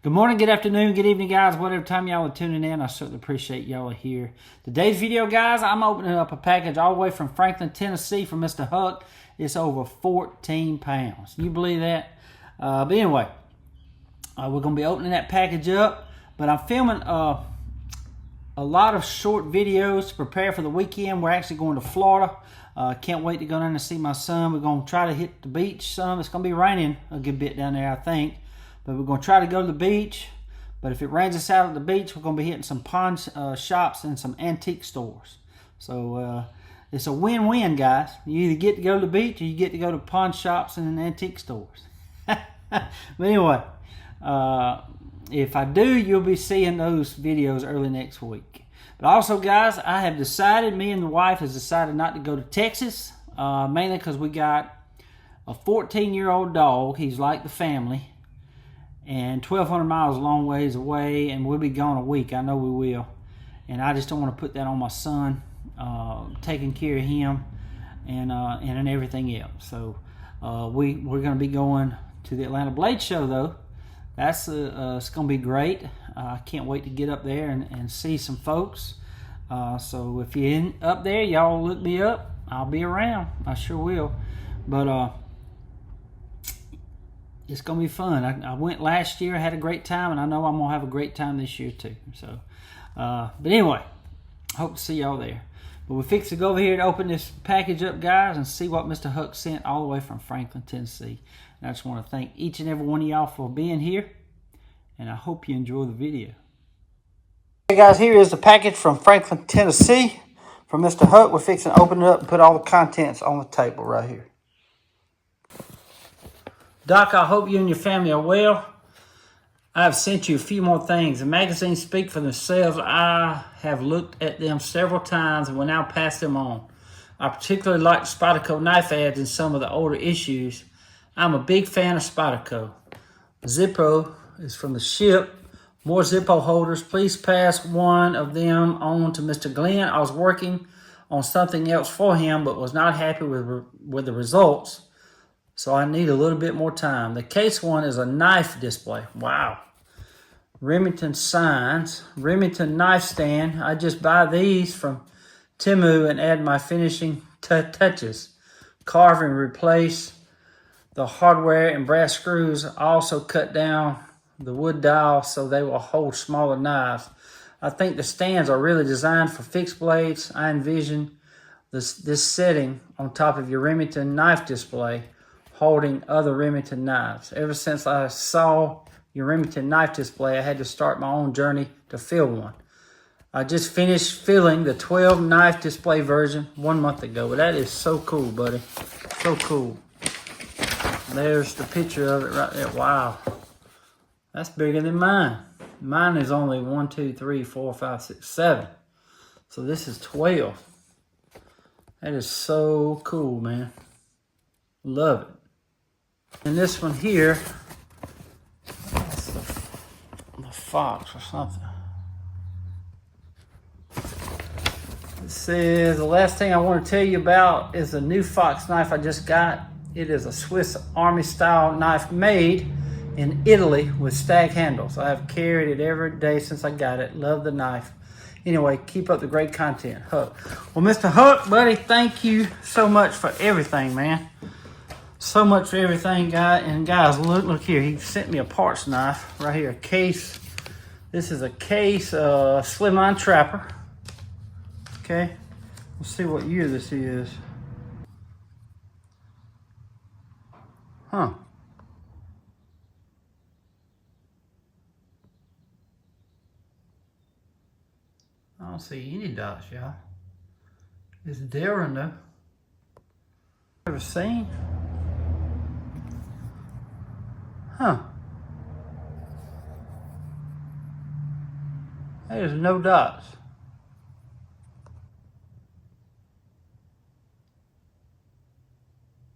Good morning, good afternoon, good evening, guys. Whatever time y'all are tuning in, I certainly appreciate y'all are here. Today's video, guys, I'm opening up a package all the way from Franklin, Tennessee from Mr. Huck. It's over 14 pounds. You believe that? But anyway, we're going to be opening that package up. But I'm filming a lot of short videos to prepare for the weekend. We're actually going to Florida. Can't wait to go down and see my son. We're going to try to hit the beach some. It's going to be raining a good bit down there, I think. But we're going to try to go to the beach. But if it rains us out at the beach, we're going to be hitting some pawn shops and some antique stores. So it's a win-win, guys. You either get to go to the beach or you get to go to pawn shops and antique stores. But anyway, if I do, you'll be seeing those videos early next week. But also, guys, I have decided, me and the wife has decided not to go to Texas. Mainly because we got a 14-year-old dog. He's like the family. And 1,200 miles a long ways away, and we'll be gone a week. I know we will. And I just don't want to put that on my son, taking care of him and everything else. So we're going to be going to the Atlanta Blade Show, though. That's it's going to be great. I can't wait to get up there and see some folks. So if you're up there, y'all look me up. I'll be around. I sure will. But it's going to be fun. I went last year, had a great time, and I know I'm going to have a great time this year too. So, but anyway, hope to see y'all there. But we're fixing to go over here to open this package up, guys, and see what Mr. Huck sent all the way from Franklin, Tennessee. And I just want to thank each and every one of y'all for being here, and I hope you enjoy the video. Hey guys, here is the package from Franklin, Tennessee from Mr. Huck. We're fixing to open it up and put all the contents on the table right here. Doc, I hope you and your family are well. I have sent you a few more things. The magazines speak for themselves. I have looked at them several times and will now pass them on. I particularly like Spyderco knife ads in some of the older issues. I'm a big fan of Spyderco. Zippo is from the ship. More Zippo holders. Please pass one of them on to Mr. Glenn. I was working on something else for him, but was not happy with the results. So I need a little bit more time. The case one is a knife display. Wow. Remington signs. Remington knife stand. I just buy these from Temu and add my finishing touches. Carve and replace the hardware and brass screws. I also cut down the wood dial so they will hold smaller knives. I think the stands are really designed for fixed blades. I envision this setting on top of your Remington knife display, holding other Remington knives. Ever since I saw your Remington knife display, I had to start my own journey to fill one. I just finished filling the 12 knife display version 1 month ago. But that is so cool, buddy. So cool. There's the picture of it right there. Wow. That's bigger than mine. Mine is only 1, 2, 3, 4, 5, 6, 7. So this is 12. That is so cool, man. Love it. And this one here, that's the fox or something. It says, the last thing I want to tell you about is a new fox knife I just got. It is a Swiss Army style knife made in Italy with stag handles. I have carried it every day since I got it. Love the knife. Anyway, keep up the great content, Huck. Well, Mr. Huck, buddy, thank you so much for everything, man. So much for everything, guys. And guys, look here. He sent me a parts knife right here. A case. This is a case Slimline Trapper. Okay. Let's see what year this is. Huh. I don't see any dots, y'all. It's Darren, though. Ever seen? Huh. There's no dots.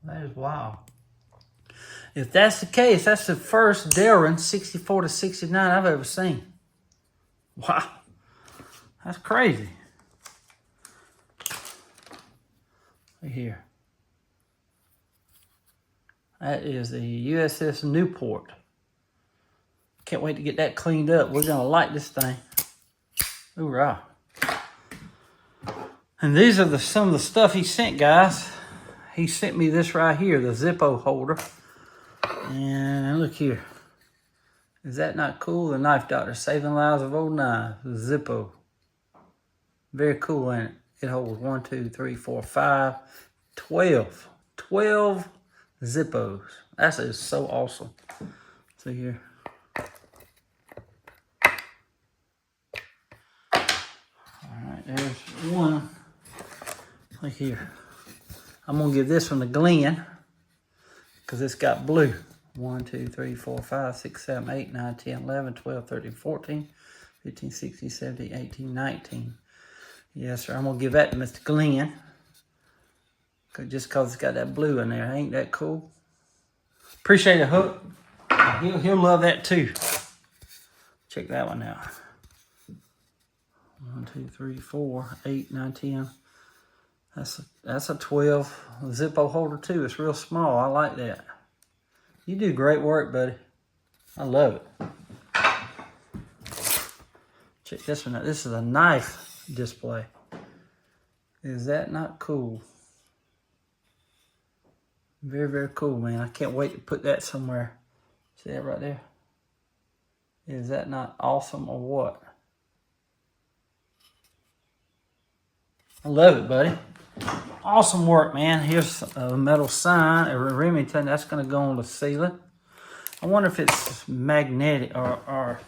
That is wild. If that's the case, that's the first Darren 64 to 69 I've ever seen. Wow. That's crazy. Right here. That is the USS Newport. Can't wait to get that cleaned up. We're going to light this thing. Hoorah. And these are some of the stuff he sent, guys. He sent me this right here, the Zippo holder. And look here. Is that not cool? The Knife Doctor, saving lives of old knives. The Zippo. Very cool, ain't it? It holds 1, 2, 3, 4, 5, 12. 12 Zippos. That is so awesome. See here. Alright, there's one. Look here. I'm going to give this one to Glenn because it's got blue. 1, 2, 3, 4, 5, 6, 7, 8, 9, 10, 11, 12, 13, 14, 15, 16, 17, 18, 19. Yes, sir. I'm going to give that to Mr. Glenn. Just because it's got that blue in there. Ain't that cool? Appreciate it, Hook. He'll love that too. Check that one out. 1, 2, 3, 4, 8, 9, 10. That's a 12 Zippo holder too. It's real small. I like that. You do great work, buddy. I love it. Check this one out. This is a knife display. Is that not cool? Very, very cool, man. I can't wait to put that somewhere. See that right there? Is that not awesome or what? I love it, buddy. Awesome work, man. Here's a metal sign, a Remington. That's going to go on the ceiling. I wonder if it's magnetic or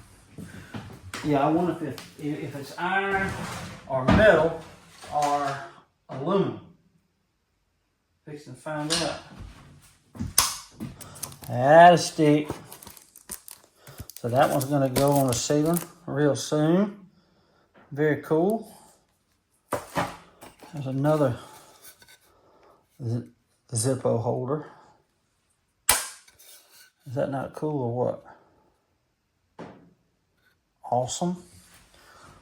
yeah, I wonder if it's iron or metal or aluminum. Fixing to find out. Add a stick. So that one's going to go on the ceiling real soon. Very cool. There's another Zippo holder. Is that not cool or what? Awesome.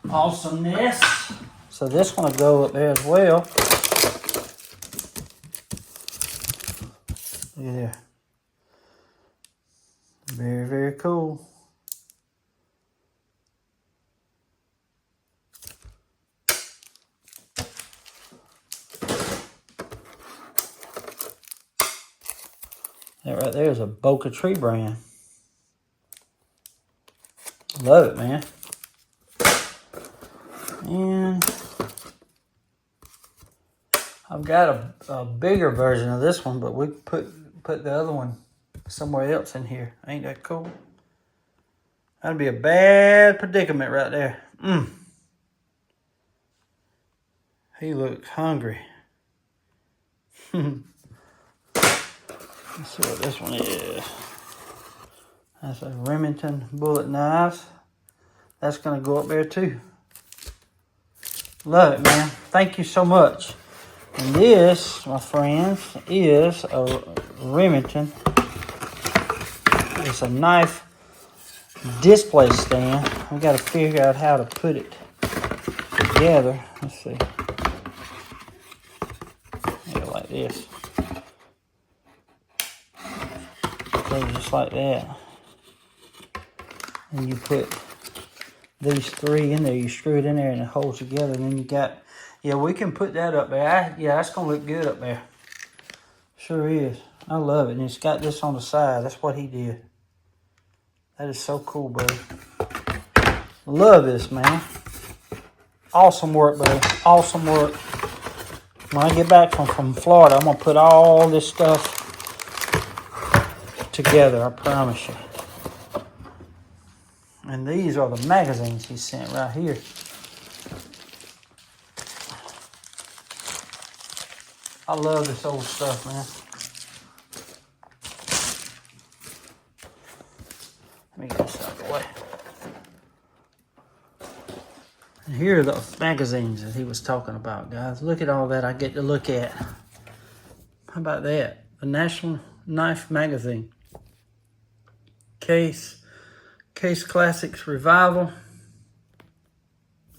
Awesomeness. So this one will go up there as well. Look at there. Very, very cool. That right there is a Boca Tree brand. Love it, man. And I've got a bigger version of this one, but we put the other one somewhere else in here. Ain't that cool? That'd be a bad predicament right there. He looks hungry. Let's see what this one is. That's a Remington bullet knives. That's going to go up there too. Love it, man. Thank you so much. And this, my friends, is a Remington. It's a knife display stand. I've got to figure out how to put it together. Let's see. Yeah, like this. Just like that. And you put these three in there. You screw it in there and it holds together. And then you got, yeah, we can put that up there. Yeah, that's going to look good up there. Sure is. I love it. And it's got this on the side. That's what he did. That is so cool, buddy. Love this, man. Awesome work, buddy. Awesome work. When I get back from Florida, I'm going to put all this stuff together, I promise you. And these are the magazines he sent right here. I love this old stuff, man. Let me get this out of the way. And here are the magazines that he was talking about, guys. Look at all that I get to look at. How about that? The National Knife Magazine. Case Classics Revival.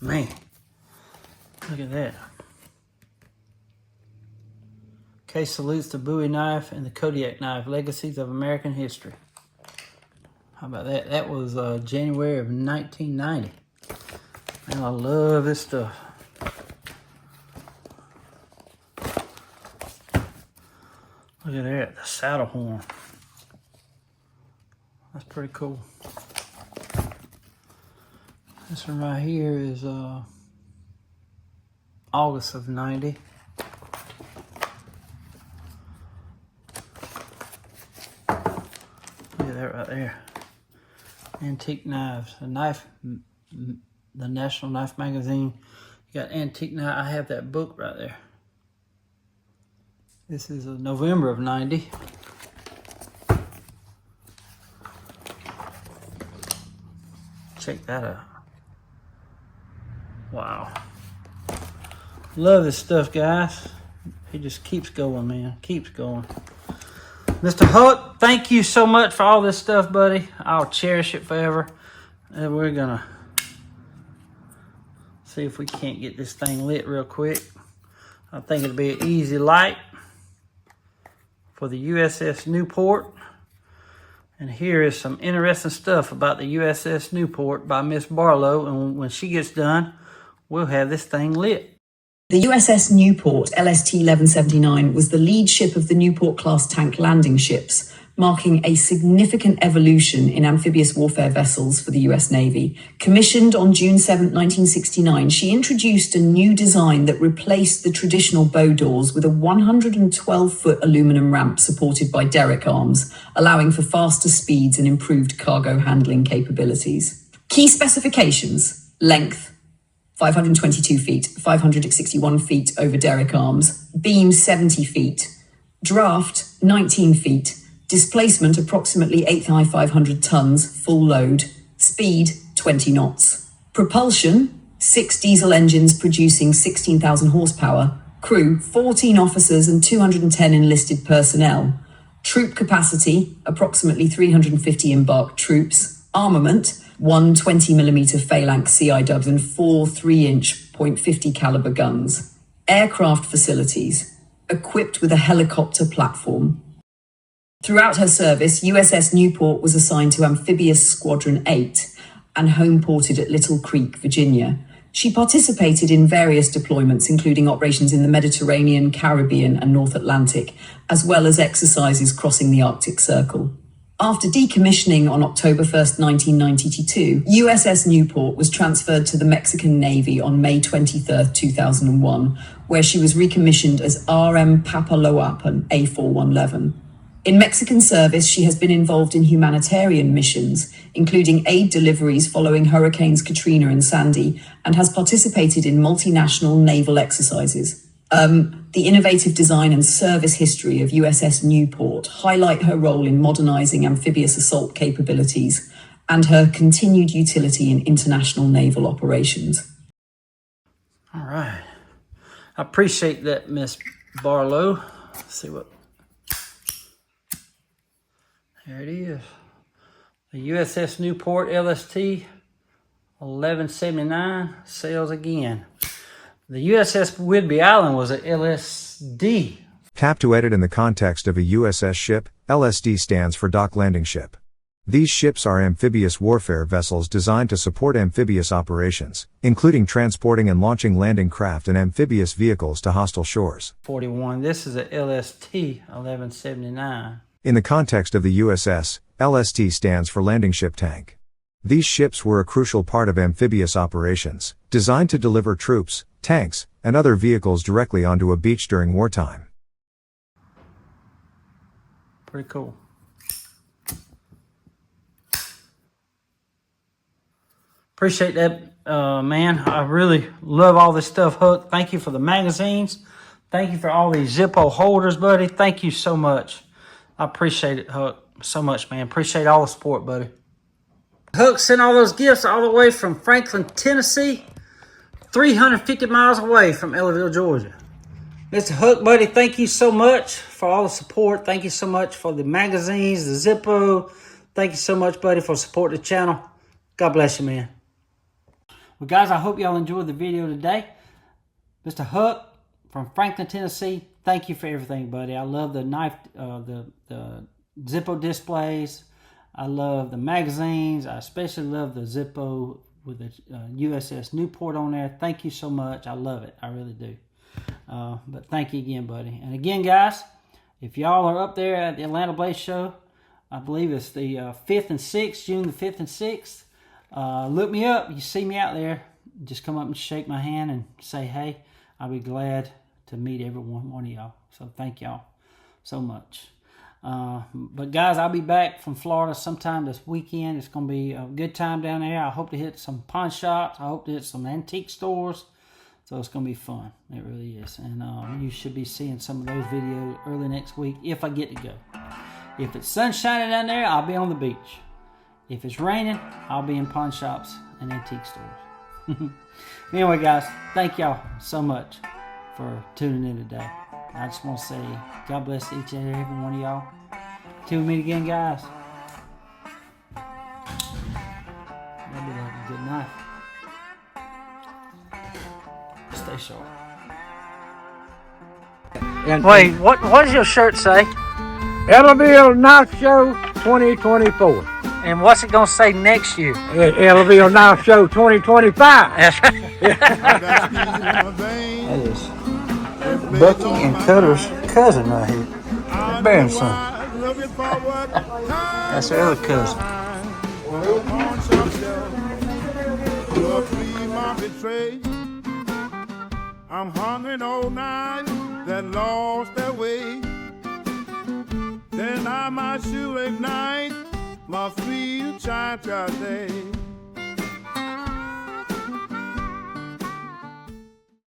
Man, look at that. Case salutes the Bowie knife and the Kodiak knife, legacies of American history. How about that? That was January of 1990. Man, I love this stuff. Look at that, the saddle horn. That's pretty cool. This one right here is August of 90. Look at that right there. Antique knives. The National Knife Magazine. You got antique knife. I have that book right there. This is November of 90. Check that out. Wow. Love this stuff, guys. He just keeps going, man. Keeps going. Mr. Huck, thank you so much for all this stuff, buddy. I'll cherish it forever. And we're gonna see if we can't get this thing lit real quick. I think it'll be an easy light for the USS Newport. And here is some interesting stuff about the USS Newport by Miss Barlow. And when she gets done, we'll have this thing lit. The USS Newport LST 1179 was the lead ship of the Newport-class tank landing ships, marking a significant evolution in amphibious warfare vessels for the US Navy. Commissioned on June 7, 1969, she introduced a new design that replaced the traditional bow doors with a 112-foot aluminum ramp supported by derrick arms, allowing for faster speeds and improved cargo handling capabilities. Key specifications: length 522 feet, 561 feet over derrick arms, beam 70 feet, draft 19 feet, displacement approximately 8,500 tons, full load, speed 20 knots. Propulsion, 6 diesel engines producing 16,000 horsepower, crew 14 officers and 210 enlisted personnel, troop capacity approximately 350 embarked troops, armament 1 20mm phalanx CI dubs and 4 3-inch .50 caliber guns. Aircraft facilities, equipped with a helicopter platform. Throughout her service, USS Newport was assigned to Amphibious Squadron 8 and home-ported at Little Creek, Virginia. She participated in various deployments, including operations in the Mediterranean, Caribbean, and North Atlantic, as well as exercises crossing the Arctic Circle. After decommissioning on October 1st, 1992, USS Newport was transferred to the Mexican Navy on May 23rd, 2001, where she was recommissioned as RM Papaloapan A4111. In Mexican service, she has been involved in humanitarian missions, including aid deliveries following Hurricanes Katrina and Sandy, and has participated in multinational naval exercises. The innovative design and service history of USS Newport highlight her role in modernizing amphibious assault capabilities and her continued utility in international naval operations. All right. I appreciate that, Miss Barlow. Let's see what... There it is. The USS Newport LST 1179 sails again. The USS Whidbey Island was an LSD. Tap to edit in the context of a USS ship. LSD stands for Dock Landing Ship. These ships are amphibious warfare vessels designed to support amphibious operations, including transporting and launching landing craft and amphibious vehicles to hostile shores. 41. This is a LST 1179. In the context of the USS, LST stands for Landing Ship Tank. These ships were a crucial part of amphibious operations, designed to deliver troops, tanks, and other vehicles directly onto a beach during wartime. Pretty cool. Appreciate that, man. I really love all this stuff, Huck. Thank you for the magazines. Thank you for all these Zippo holders, buddy. Thank you so much. I appreciate it, Huck, so much, man. Appreciate all the support, buddy. Huck sent all those gifts all the way from Franklin, Tennessee, 350 miles away from Ellerville, Georgia. Mr. Huck, buddy, thank you so much for all the support. Thank you so much for the magazines, the Zippo. Thank you so much, buddy, for supporting the channel. God bless you, man. Well, guys, I hope y'all enjoyed the video today. Mr. Huck from Franklin, Tennessee, thank you for everything, buddy. I love the knife, the Zippo displays. I love the magazines. I especially love the Zippo with the USS Newport on there. Thank you so much. I love it. I really do. But thank you again, buddy. And again, guys, if y'all are up there at the Atlanta Blaze Show, I believe it's the 5th and 6th, June the 5th and 6th. Look me up. You see me out there, just come up and shake my hand and say, hey. I'll be glad to meet every one of y'all. So thank y'all so much. But guys, I'll be back from Florida sometime this weekend. It's going to be a good time down there. I hope to hit some pawn shops. I hope to hit some antique stores. So it's going to be fun. It really is. And you should be seeing some of those videos early next week if I get to go. If it's sun shining down there, I'll be on the beach. If it's raining, I'll be in pawn shops and antique stores. Anyway, guys, thank y'all so much for tuning in today. I just want to say God bless each and every one of y'all. Till we meet again, guys. That'd be like a good night. Stay sharp. Wait, what does your shirt say? It'll be a nice show 2024. And what's it going to say next year? It'll be a nice show 2025. That's right. That is Bucky and Cutter's cousin right here. Baron son. That's her other cousin. I'm hungry all night that lost their way. Then I might shoot ignite my future today.